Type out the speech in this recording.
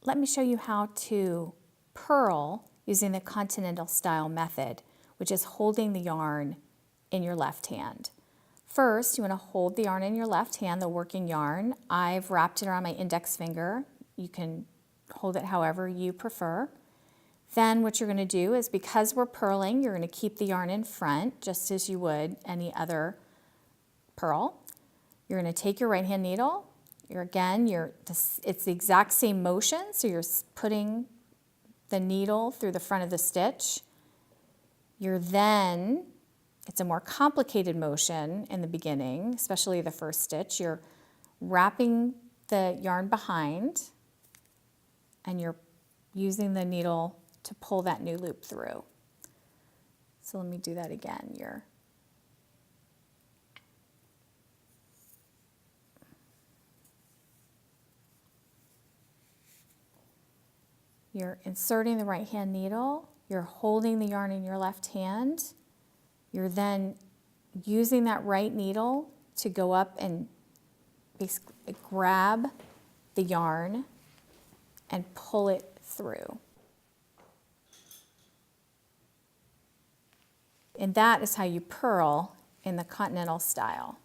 let me show you how to purl using the Continental style method, which is holding the yarn in your left hand. First, you want to hold the yarn in your left hand, the working yarn. I've wrapped it around my index finger. You can hold it however you prefer. Then what you're going to do is, because we're purling, you're going to keep the yarn in front just as you would any other purl. You're going to take your right hand needle. It's the exact same motion, so you're putting the needle through the front of the stitch. It's a more complicated motion in the beginning, especially the first stitch. You're wrapping the yarn behind and you're using the needle to pull that new loop through. So let me do that again. You're inserting the right hand needle, you're holding the yarn in your left hand, you're then using that right needle to go up and basically grab the yarn and pull it through. And that is how you purl in the Continental style.